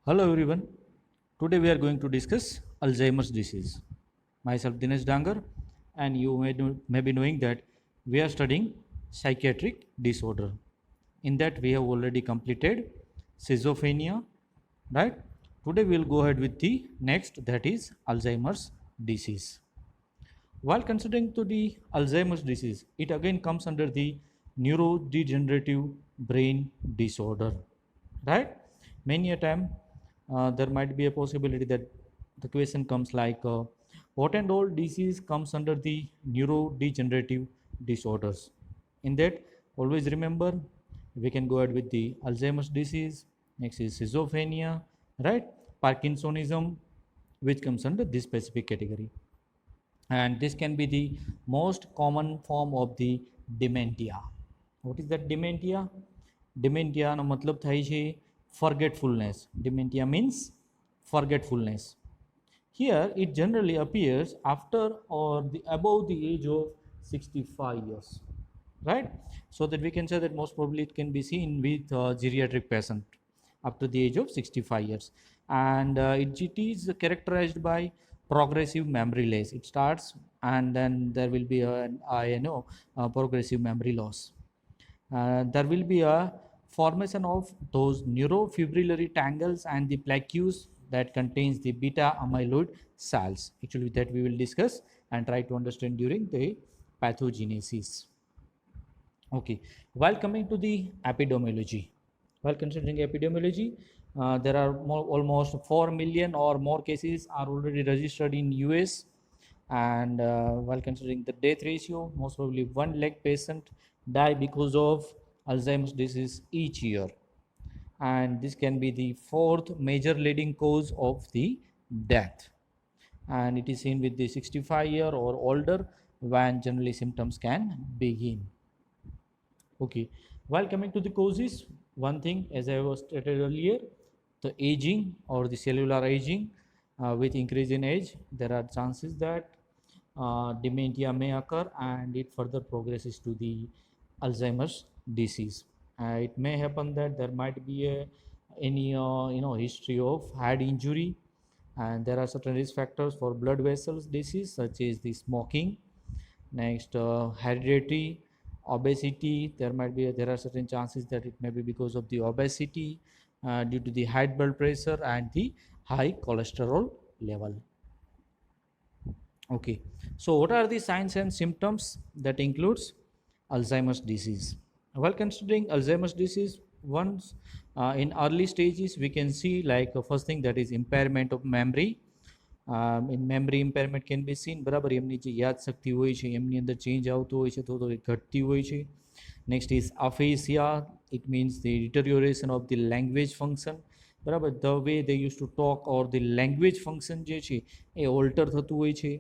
Hello everyone. Today we are going to discuss Alzheimer's disease. Myself Dinesh Dangar, and you may be knowing that we are studying psychiatric disorder. In that we have already completed schizophrenia, right? Today we will go ahead with the next, that is Alzheimer's disease. While considering to the Alzheimer's disease, it again comes under the neurodegenerative brain disorder, right? Many a time there might be a possibility that the question comes like, what and all disease comes under the neurodegenerative disorders? In that, always remember we can go ahead with the Alzheimer's disease. Next is schizophrenia, right? Parkinsonism, which comes under this specific category, and this can be the most common form of the dementia. What is that dementia? Dementia નો મતલબ થાય છે forgetfulness. Dementia means forgetfulness. Here it generally appears after or above the age of 65 years, right? So that we can say that most probably it can be seen with geriatric patient after the age of 65 years, and it is characterized by progressive memory loss. It starts and then there will be progressive memory loss. There will be a formation of those neurofibrillary tangles and the plaques that contains the beta amyloid cells. Actually that we will discuss and try to understand during the pathogenesis. Okay, while coming to the epidemiology, while considering epidemiology, there are almost 4 million or more cases are already registered in US, and while considering the death ratio, most probably 1 lakh patient die because of Alzheimer's disease each year, and this can be the fourth major leading cause of the death, and it is seen with the 65-year or older when generally symptoms can begin. Okay, while coming to the causes, one thing as I was stated earlier, the aging or the cellular aging. With increase in age, there are chances that dementia may occur and it further progresses to the Alzheimer's disease. It may happen that there might be any history of head injury, and there are certain risk factors for blood vessels disease such as the smoking. Next, hereditary obesity. There are certain chances that it may be because of the obesity, due to the high blood pressure and the high cholesterol level. Okay, so what are the signs and symptoms that includes Alzheimer's disease? While considering Alzheimer's disease, once in early stages, we can see like first thing, that is impairment of memory. In memory impairment can be seen, બરાબર એમની જે યાદ શક્તિ હોય છે એમની અંદર change આવતો હોય છે, તો એ ઘટતી હોય છે. Next is aphasia. It means the deterioration of the language function, બરાબર the way they used to talk or the language function જે છે એ ઓલ્ટર થતું હોય છે.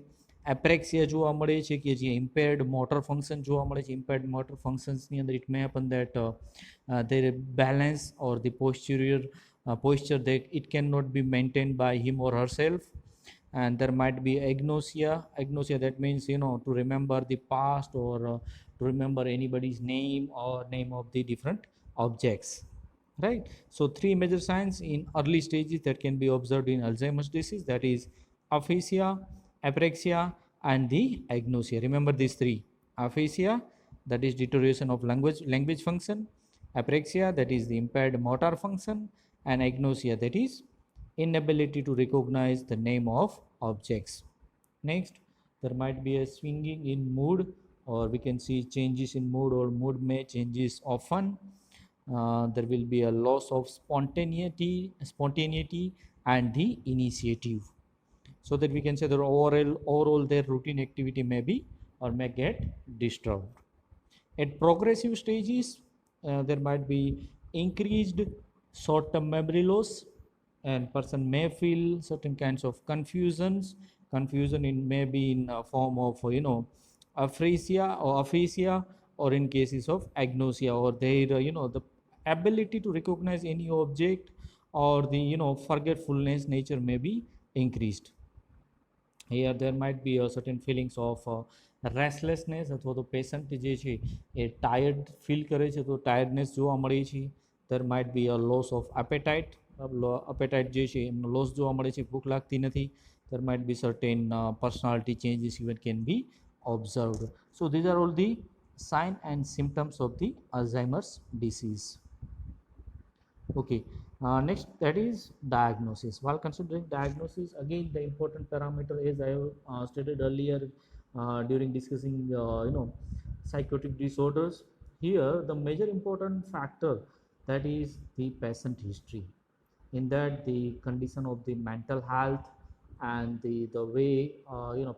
એપ્રેક્સિયા જોવા મળે છે કે જે impaired motor function જોવા મળે છે. Impaired motor functions ની અંદર it may happen that their balance or the posture that it cannot be maintained by him or herself. And there might be agnosia. That means to remember the past or to remember anybody's name or name of the different objects, right? So three major signs in early stages that can be observed in Alzheimer's disease, that is aphasia, apraxia, and the agnosia. Remember these three: aphasia, that is deterioration of language function; apraxia, that is the impaired motor function; and agnosia, that is inability to recognize the name of objects. Next, there might be a swinging in mood, or we can see changes in mood, or mood may changes often. There will be a loss of spontaneity and the initiative, so that we can say that overall their routine activity may be or may get disturbed. At progressive stages, there might be increased short-term memory loss, and person may feel certain kinds of confusion in maybe in a form of aphasia, or in cases of agnosia, or their the ability to recognize any object, or the forgetfulness nature may be increased. Here there might be a certain feelings of restlessness, અથવા તો patient જે છે એ tired feel કરે છે, તો ટાયર્ડનેસ જોવા મળે છે. There might be a loss of appetite, appetite જે છે એમનો લોસ જોવા મળે છે, ભૂખ લાગતી નથી. There might be certain personality changes even can be observed. So these are all the sign and symptoms of the Alzheimer's disease. Okay, next, that is diagnosis. While considering diagnosis, again the important parameter, as I have stated earlier during discussing psychotic disorders. Here the major important factor, that is the patient history. In that, the condition of the mental health and the way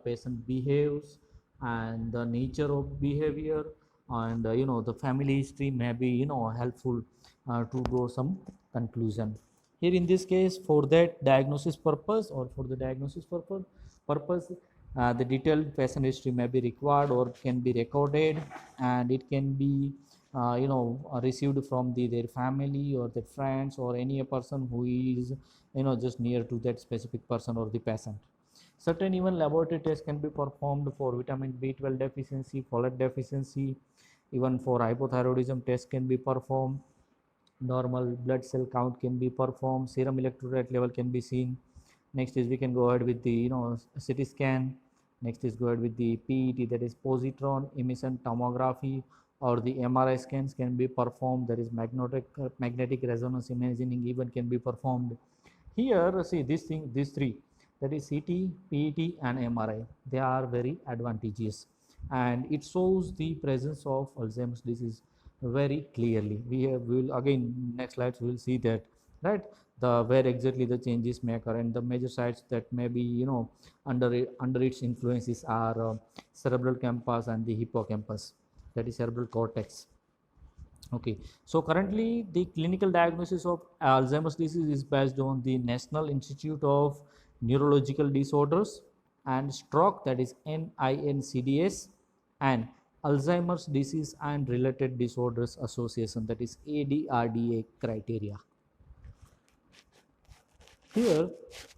patient behaves, and the nature of behavior, and the family history may be helpful to draw some conclusion. Here in this case, for that diagnosis purpose, or for the diagnosis purpose, the detailed patient history may be required or can be recorded, and it can be received from their family or their friends, or any person who is just near to that specific person or the patient. Certain even laboratory tests can be performed for vitamin B12 deficiency, folate deficiency. Even for hypothyroidism, tests can be performed. Normal blood cell count can be performed. Serum electrolyte level can be seen. Next is we can go ahead with the CT scan. Next is go ahead with the PET, that is positron emission tomography, or the MRI scans can be performed. There is magnetic resonance imaging even can be performed. Here see these three, that is CT, PET and MRI, they are very advantageous, and it shows the presence of Alzheimer's disease very clearly. We will again next slides we will see that, right, the where exactly the changes may occur, and the major sites that may be under its influences are cerebral campus and the hippocampus, that is cerebral cortex. Okay, so currently the clinical diagnosis of Alzheimer's disease is based on the National Institute of Neurological Disorders and Stroke, that is NINCDS, and Alzheimer's Disease and Related Disorders Association, that is ADRDA criteria. Here,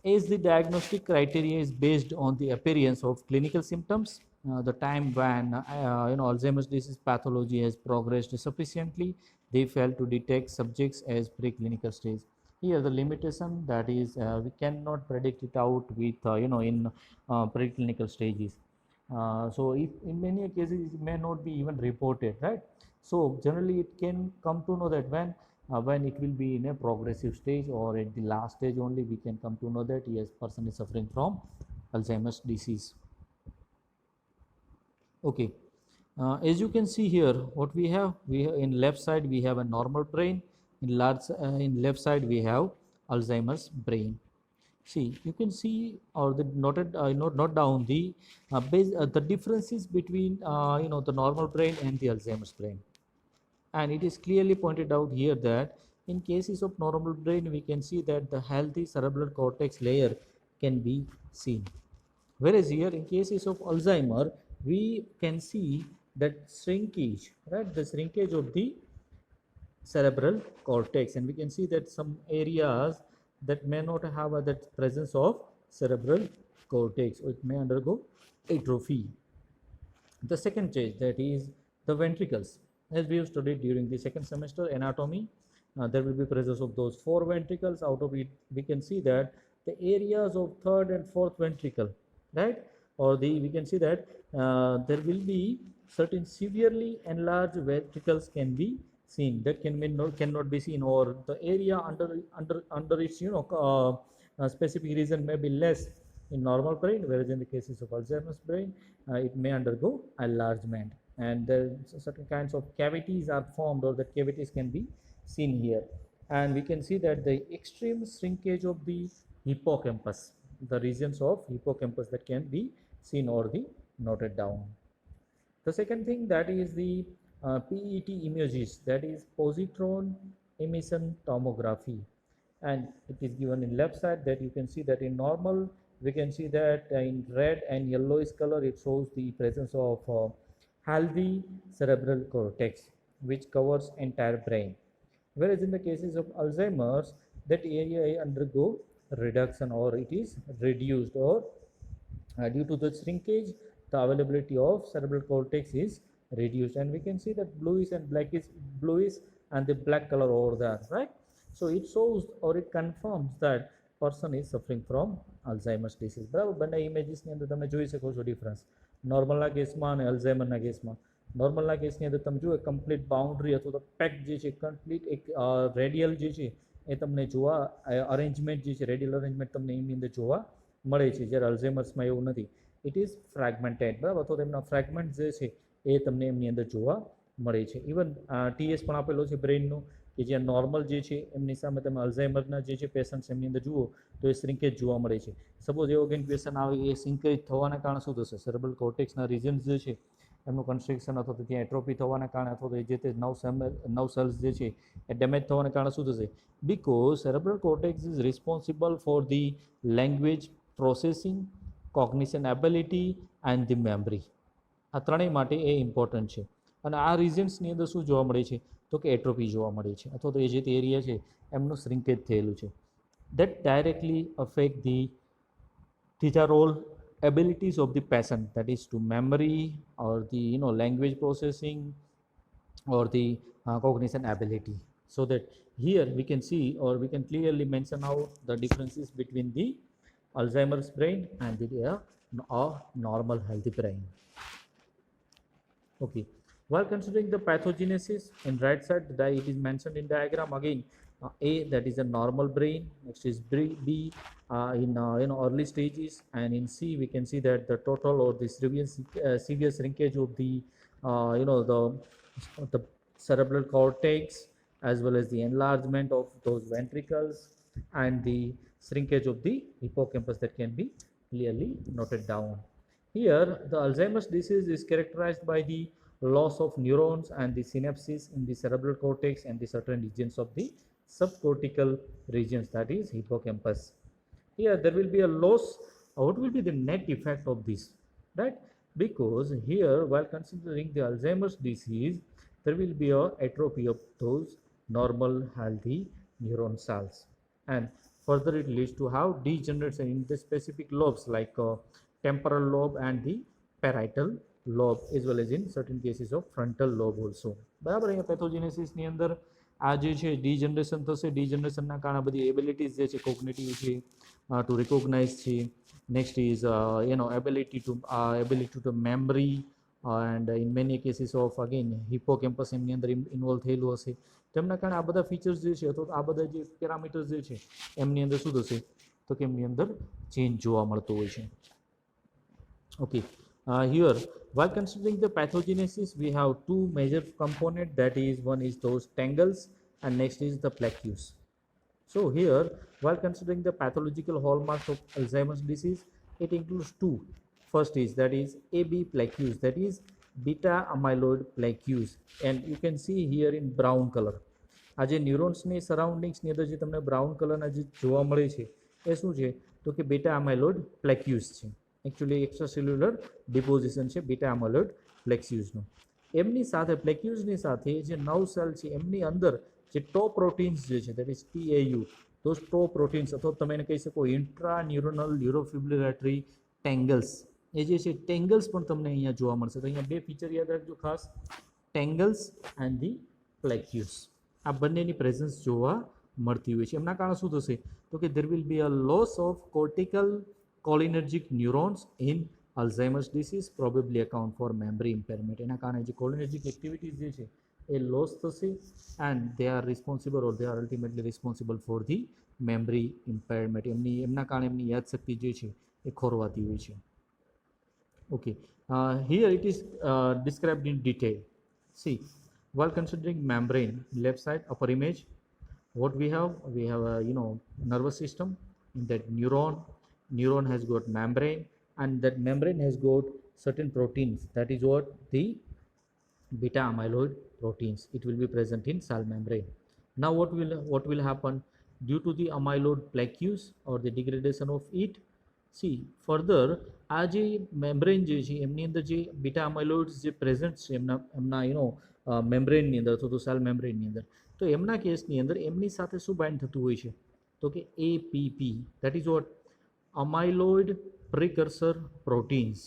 as the diagnostic criteria is based on the appearance of clinical symptoms, the time when Alzheimer's disease pathology has progressed sufficiently, they fail to detect subjects as preclinical stage. Here, the limitation, that is we cannot predict it out with in preclinical stages. So, if in many cases it may not be even reported, right? So, generally it can come to know that when it will be in a progressive stage, or at the last stage only, we can come to know that yes, person is suffering from Alzheimer's disease. Okay, as you can see here, what we have in left side we have a normal brain, in left side we have Alzheimer's brain. See, you can see, or the noted note down the differences between the normal brain and the Alzheimer's brain. And it is clearly pointed out here that in cases of normal brain, we can see that the healthy cerebral cortex layer can be seen. Whereas here in cases of Alzheimer, we can see that shrinkage, right? The shrinkage of the cerebral cortex, and we can see that some areas that may not have that presence of cerebral cortex, or it may undergo atrophy. The second stage, that is the ventricles. As we have studied during the second semester anatomy, there will be presence of those four ventricles. Out of it, we can see that the areas of third and fourth ventricle, right, or we can see that there will be certain severely enlarged ventricles can be seen, that cannot be seen, or the area under its specific region may be less in normal brain, whereas in the cases of Alzheimer's brain, it may undergo enlargement, and there certain kinds of cavities are formed, or that cavities can be seen here. And we can see that the extreme shrinkage of the hippocampus, the regions of hippocampus that can be seen or the noted down. The second thing, that is the PET images, that is positron emission tomography, and it is given in left side, that you can see that in normal we can see that in red and yellowish color it shows the presence of healthy cerebral cortex which covers entire brain, whereas in the cases of Alzheimer's, that area undergo reduction, or it is reduced, or due to the shrinkage, the availability of cerebral cortex is reduced, and we can see that bluish and the black color over there, right? So it shows or it confirms that person is suffering from Alzheimer's disease. બરાબર, બંને ઇમેજીસની અંદર તમે જોઈ શકો છો difference નોર્મલના કેસમાં અને અલ્ઝાઇમરના કેસમાં. નોર્મલના કેસની અંદર તમે જુઓ કમ્પ્લીટ બાઉન્ડ્રી અથવા તો પેક જે છે કમ્પ્લીટ એક રેડિયલ જે છે એ તમને જોવા અરેન્જમેન્ટ જે છે રેડિયલ અરેન્જમેન્ટ તમને એની અંદર જોવા મળે છે, જ્યારે અલ્ઝાઇમર્સમાં એવું નથી. ઇટ ઇઝ ફ્રેગમેન્ટેડ, બરાબર, તો તેમના ફ્રેગમેન્ટ જે છે એ તમને એમની અંદર જોવા મળે છે. ઇવન ટીએસ પણ આપેલો છે બ્રેઇનનો કે જ્યાં નોર્મલ જે છે એમની સામે તમે અલ્ઝાઇમરના જે છે પેશન્ટ્સ એમની અંદર જુઓ તો એ શ્રિંકેજ જોવા મળે છે. સપોઝ એવો કંઈક ક્વેશ્ચન આવે એ શ્રિંકેજ થવાના કારણે શું થશે, સેરેબ્રલ કોર્ટેક્સના રિજન્સ જે છે એમનું કન્સ્ટ્રક્શન અથવા તો ત્યાં એટ્રોફી થવાના કારણે અથવા તો જે તે નવ સેલ્સ જે છે એ ડેમેજ થવાના કારણે શું થશે, because cerebral cortex is responsible for the language processing, cognition ability and the memory. આ ત્રણેય માટે એ ઇમ્પોર્ટન્ટ છે. અને આ રિજન્સની અંદર શું જોવા મળે છે તો કે એટ્રોફી જોવા મળે છે અથવા તો એ જે તે એરિયા છે એમનું શ્રિંકેજ થયેલું છે. That directly affect the thesaural abilities of the patient, that is to memory or the language processing or the cognition ability. So that here we can see or we can clearly mention out the differences between the Alzheimer's brain and the normal healthy brain. Okay, while considering the pathogenesis in right side it is mentioned in diagram again. A, that is a normal brain. Next is B, in early stages, and in C we can see that the total or the severe shrinkage of the the cerebral cortex, as well as the enlargement of those ventricles and the shrinkage of the hippocampus that can be clearly noted down. Here the Alzheimer's disease is characterized by the loss of neurons and the synapses in the cerebral cortex and the certain regions of the subcortical regions, that is hippocampus. Here there will be a loss. What will be the net effect of this, right? Because here while considering the Alzheimer's disease there will be a atrophy of those normal healthy neuron cells, and further it leads to how degeneration in the specific lobes like temporal lobe and the parietal lobe, as well as in certain cases of frontal lobe also. બરાબર, અહીંયા પેથોજેનેસિસની અંદર આ જે છે ડીજનરેશન થશે. ડીજનરેશનના કારણે બધી abilities જે છે કોગ્નિટિવ છે, ટુ રિકોગ્નાઇઝ છે. Next is ability to memory and in many cases of again hippocampus એમની અંદર ઇન્વોલ્વ થયેલું હશે. તેમના કારણે આ બધા ફીચર્સ જે છે અથવા આ બધા જે પેરામીટર્સ જે છે એમની અંદર શું થશે તો કે એમની અંદર ચેન્જ જોવા મળતો હોય છે. Okay, here while considering the pathogenesis we have two major components, that is one is those tangles and next is the plaques. So here while considering the pathological hallmarks of Alzheimer's disease it includes two. First is that is AB plaques, that is beta amyloid plaques, and you can see here in brown color. આ જે ન્યુરોન્સની સરાઉન્ડિંગ્સની અંદર જે તમને brown કલરના જે જોવા મળે છે એ શું છે તો કે બેટા અમાયલોઇડ પ્લેક્યુસ છે. એકચ્યુઅલી એક્સ્ટ્રાસેલ્યુલર ડિપોઝિશન છે બીટા અમાયલોઇડ પ્લેક્યુસનું. એમની સાથે પ્લેક્યુસની સાથે જે 9 સેલ છે એમની અંદર જે ટો પ્રોટીન્સ જે છે દેટ ઇઝ TAU, તો ટો પ્રોટીન્સ અથવા તમે એને કહી શકો ઇન્ટ્રા ન્યુરોનલ ન્યુરોફિબ્રિલેટરી ટેંગલ્સ, એ જે છે ટેંગલ્સ પણ તમને અહીંયા જોવા મળશે. તો અહીંયા બે ફીચર યાદ રાખજો ખાસ, ટેંગલ્સ એન્ડ ધી પ્લેક્યુસ. આ બંનેની પ્રેઝન્સ જોવા મળતી હોય છે. એમના કારણે શું થશે તો કે there will be a loss of cortical cholinergic neurons in Alzheimer's disease, probably account for memory impairment. એના કારણે જે cholinergic activities જે છે એ લોસ થશે and they are responsible or they are ultimately responsible for the memory impairment. એમના કારણે એમની યાદશક્તિ જે છે એ ખોરવાતી હોય છે. Okay, here it is described in detail. See, while considering membrane, left side upper image, what we have a nervous system. In that neuron has got membrane, and that membrane has got certain proteins, that is what the beta amyloid proteins. It will be present in cell membrane. Now what will happen due to the amyloid plaques or the degradation of it? See, further આ જે membrane જે છે એમની અંદર જે beta અમાયલોઇડ્સ જે present છે એમના મેમ્બ્રેનની અંદર અથવા તો સેલ મેમ્બ્રેનની અંદર, તો એમના કેસની અંદર એમની સાથે શું બાઇન્ડ થતું હોય છે તો કે APP, that is what amyloid precursor proteins.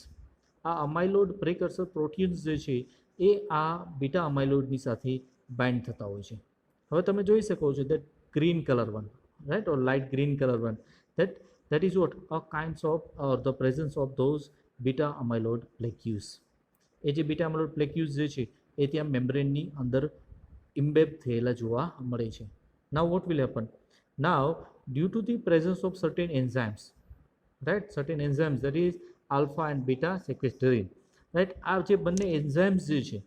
આ અમાયલોઇડ પ્રિકર્સર પ્રોટીન્સ જે છે એ આ બીટા અમાયલોઇડની સાથે બાઇન્ડ થતા હોય છે. હવે તમે જોઈ શકો છો that green color one, right, or light green color one. That that is what a kinds of the presence of those beta amyloid plaques. એ જે બીટા amyloid plaques જે છે એ ત્યાં મેમ્બ્રેનની અંદર ઇમ્બેબ થયેલા જોવા મળે છે. Now what will happen? Now due to the presence of certain enzymes, right, certain enzymes, that is alpha and beta sequestrin, right, આ જે બંને enzymes જે છે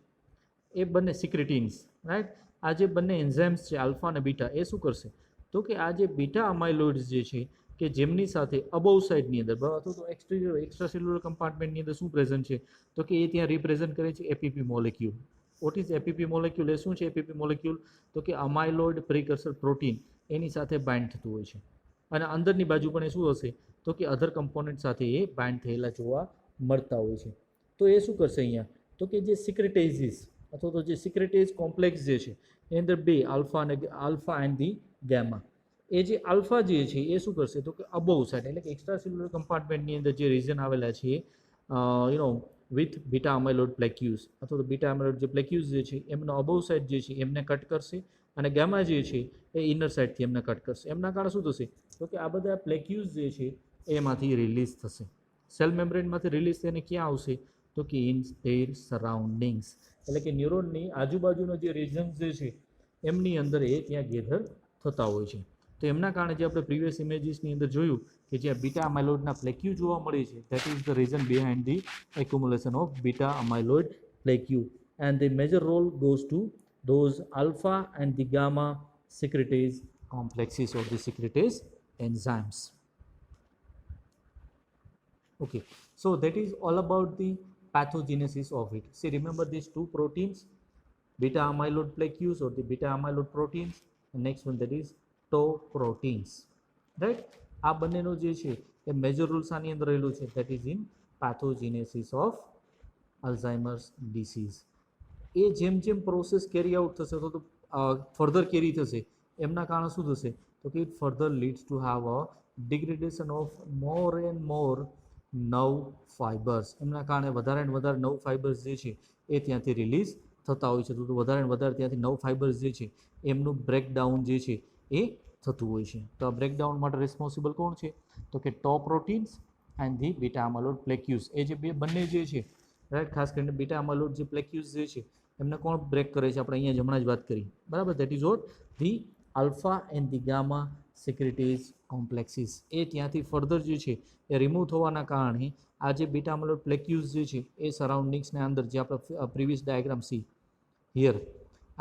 એ બંને સિક્રેટિન્સ, રાઈટ, આ જે બંને એન્ઝાઇમ્સ છે આલ્ફા અને બીટા, એ શું કરશે તો કે આ જે બીટા અમાઇલોઇડ્સ જે છે કે જેમની સાથે અબોવ સાઇડની અંદર અથવા તો એક્સ્ટ્રા સેલ્યુલર કમ્પાર્ટમેન્ટની અંદર શું પ્રેઝન્ટ છે તો કે એ ત્યાં રિપ્રેઝન્ટ કરે છે APP molecule. What is APP molecule? એ શું છે એપીપી મોલેક્યુલ? તો કે અમાઇલોઇડ પ્રિકર્સર પ્રોટીન એની સાથે બાઇન્ડ થતું હોય છે, અને અંદરની બાજુ પણ એ શું હશે તો કે અધર કમ્પોનન્ટ સાથે એ બાઇન્ડ થયેલા જોવા મળતા હોય છે. તો એ શું કરશે અહીંયા તો કે જે સિક્રેટેઝિસ અથવા તો જે સિક્રેટેજ કોમ્પ્લેક્સ જે છે એની અંદર બે આલ્ફા એન્ડ ધી ગેમા, એ જે આલ્ફા જે છે એ શું કરશે તો કે અબોવ સાઇડ એટલે કે એક્સ્ટ્રા સેલ્યુલર કમ્પાર્ટમેન્ટની અંદર જે રીજન આવેલા છે વિથ બીટા અમાઇલોઇડ પ્લેક્યુઝ અથવા તો બીટા અમાઇલોઇડ જે પ્લેક્યુઝ જે છે એમનો અબોવ સાઇડ જે છે એમને કટ કરશે, અને ગેમા જે છે એ ઇનર સાઇડથી એમને કટ કરશે. એમના કારણે શું થશે તો કે આ બધા પ્લેક્યુઝ જે છે એમાંથી રિલીઝ થશે, સેલ મેમ્બ્રેનમાંથી રિલીઝ થઈને ક્યાં આવશે તો કે ઇન ધેર સરાઉન્ડિંગ્સ, એટલે કે ન્યુરોનની આજુબાજુના જે રિજન્સ જે છે એમની અંદર એ ત્યાં ગેધર થતા હોય છે. તો એમના કારણે જે આપણે પ્રીવિયસ ઇમેજીસની અંદર જોયું કે જ્યાં બીટા અમાઇલોઇડના પ્લેક્યુ જોવા મળે છે, that is the reason behind the accumulation of beta amyloid plaque, and the major role goes to those alpha and the gamma secretase complexes or the secretase enzymes. Okay, so that is all about the pathogenesis of it. See, remember these two proteins, beta amyloid plaques or the beta amyloid proteins, and next one that is tau proteins, right? આ બંનેનો જે છે એ major rules આની અંદર રહેલું છે, that is in pathogenesis of Alzheimer's disease. એ જેમ જેમ પ્રોસેસ કેરી આઉટ થશે અથવા તો ફર્ધર કેરી થશે એમના કારણે શું થશે તો કે it further leads two how a degradation of more and more nerve fibres. એમના કારણે વધારે ને વધારે નર્વ ફાઇબર્સ જે છે એ ત્યાંથી રિલીઝ થતા હોય છે, તો વધારે ને વધારે ત્યાંથી નર્વ ફાઇબર્સ જે છે એમનું બ્રેકડાઉન જે છે એ થતું હોય છે. તો આ બ્રેકડાઉન માટે રિસ્પોન્સિબલ કોણ છે તો કે ટો પ્રોટીન્સ એન્ડ ધી બીટા અમાઇલોઇડ પ્લેક્યુઝ. એ જે બંને જે છે રાઈટ, ખાસ કરીને બીટા અમાઇલોઇડ જે પ્લેક્યુઝ જે છે એમને કોણ બ્રેક કરે છે આપણે અહીંયા હમણાં જ વાત કરી, બરાબર, that is what the alpha and the gamma secretase complexes. એ ત્યાંથી ફર્ધર જે છે એ રિમૂવ થવાના કારણે આ જે બીટા અમાઇલોઇડ પ્લેક્યુઝ જે છે એ સરાઉન્ડિંગ્સને અંદર જે આપણે પ્રીવિયસ ડાયાગ્રામ સી હિયર,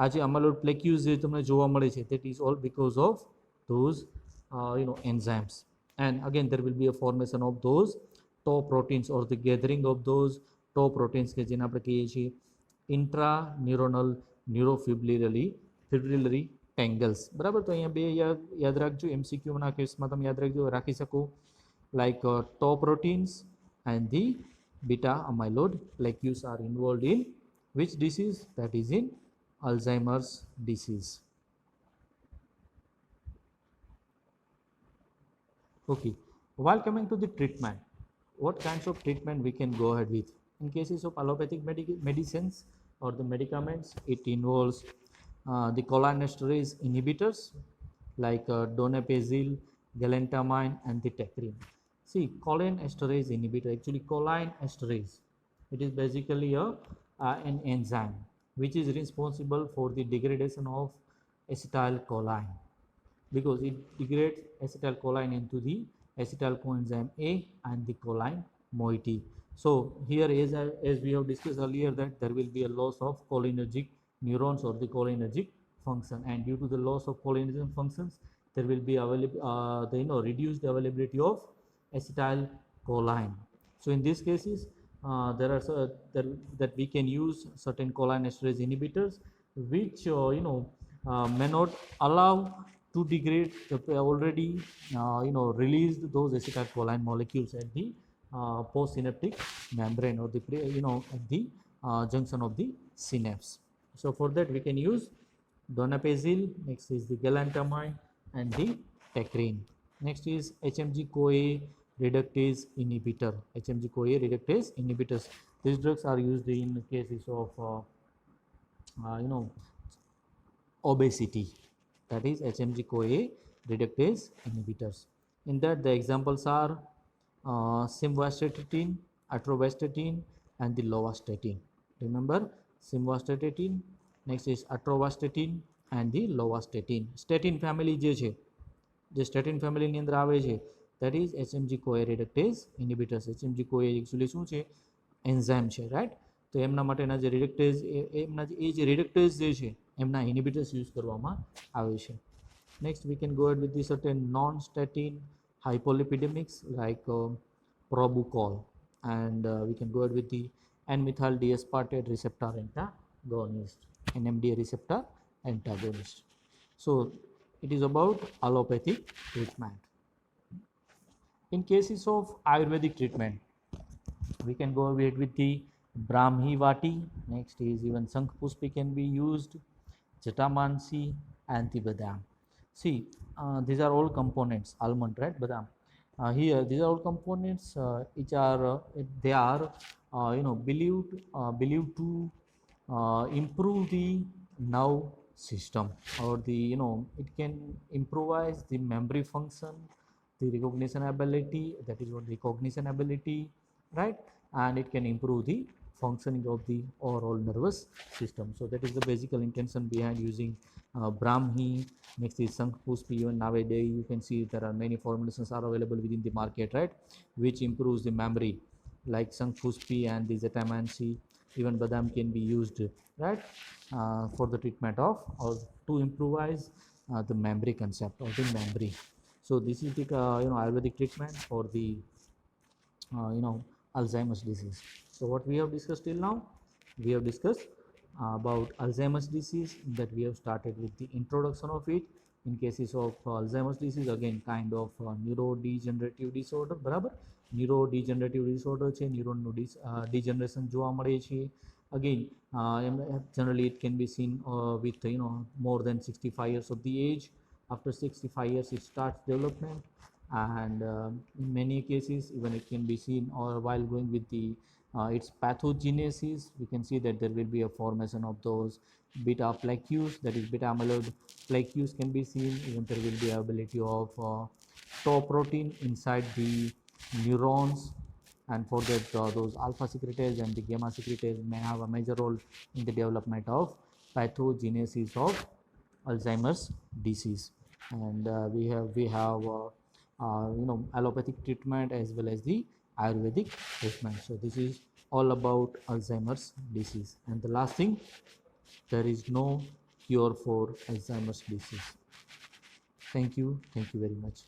આ જે અમાઇલોઇડ પ્લેક્યુઝ જે તમને જોવા મળે છે that is all because of those enzymes, and again there will be a formation of those tau proteins or the gathering of those tau proteins કે જેને આપણે કહીએ છીએ ઇન્ટ્રાન્યુરોનલ ન્યુરોફિબ્રિલરી ટેંગલ્સ, બરાબર. તો અહીંયા બે યાદ રાખજો, એમસીક્યુના કેસમાં તમે યાદ રાખી શકો, like tau proteins and the beta amyloid plaques are involved in which disease? That is in Alzheimer's disease. Okay, while coming to the treatment, what kinds of treatment we can go ahead with? In cases of allopathic medicines or the medicaments, it involves the cholinesterase inhibitors like donepezil, galantamine and the tacrine. See, cholinesterase inhibitor, actually cholinesterase, it is basically an enzyme which is responsible for the degradation of acetylcholine, because it degrades acetylcholine into the acetyl coenzyme A and the choline moiety. So here, as we have discussed earlier, that there will be a loss of cholinergic neurons or the cholinergic function, and due to the loss of cholinergic functions there will be reduced availability of acetylcholine. So in these cases that we can use certain cholinesterase inhibitors which may not allow to degrade the already released those acetylcholine molecules at the postsynaptic membrane or the at the junction of the synapse. So for that we can use donepezil, next is the galantamine and the tacrine. Next is HMG-CoA reductase inhibitor. HMG-CoA reductase inhibitors, these drugs are used in cases of obesity, that is HMG-CoA reductase inhibitors. In that, the examples are simvastatin, atorvastatin, and the lovastatin. Remember, simvastatin, next is atorvastatin and the lovastatin. Statin family જે સ્ટેટિન ફેમિલીની અંદર આવે છે that is HMG-CoA reductase inhibitors. HMG-CoA actually શું છે, enzyme છે, right. તો એમના માટેના જે રિડક્ટેઝ એમના જે રિડક્ટેઝ જે છે એમના ઇનિબિટર્સ યુઝ કરવામાં આવે છે. Next, we can go ahead with the certain non-statin hypolipidemics like Probocol, and we can go ahead with the N-methyl D-aspartate receptor antagonist, NMDA receptor antagonist. So it is about allopathic treatment. In cases of Ayurvedic treatment, we can go ahead with the Brahmi Vati. Next is even Sankhpushpi can be used, Jatamansi, and the Badam. See, these are all components, almond, right, Badam. Here, these are all components which are they are believed to improve the nerve system, or the it can improvise the memory function, the recognition ability, that is what recognition ability, right, and it can improve the functioning of the overall nervous system. So that is the basic intention behind using Brahmi. Next is Sankhpushpi. Even nowadays you can see there are many formulations are available within the market, right, which improves the memory, like Sankhpushpi and the Zetamansi. Even Badam can be used, right, for the treatment of, or to improvise the memory concept or the memory. So this is the Ayurvedic treatment for the Alzheimer's disease. So what we have discussed till now, we have discussed about Alzheimer's disease, that we have started with the introduction of it. In cases of Alzheimer's disease, again kind of neurodegenerative disorder, બરાબર, neurodegenerative disorder છે, ન્યુરોનનું degeneration જોવા મળે છે. Again, generally it can be seen with more than 65 years of the age. After 65 years it starts development, and in many cases even it can be seen, or while going with the its pathogenesis, we can see that there will be a formation of those beta plaques, that is beta amyloid plaques can be seen. Even there will be ability of tau protein inside the neurons, and for that those alpha secretase and the gamma secretase may have a major role in the development of pathogenesis of Alzheimer's disease. And we have allopathic treatment as well as the Ayurvedic treatment. So this is all about Alzheimer's disease. And the last thing, there is no cure for Alzheimer's disease. Thank you very much.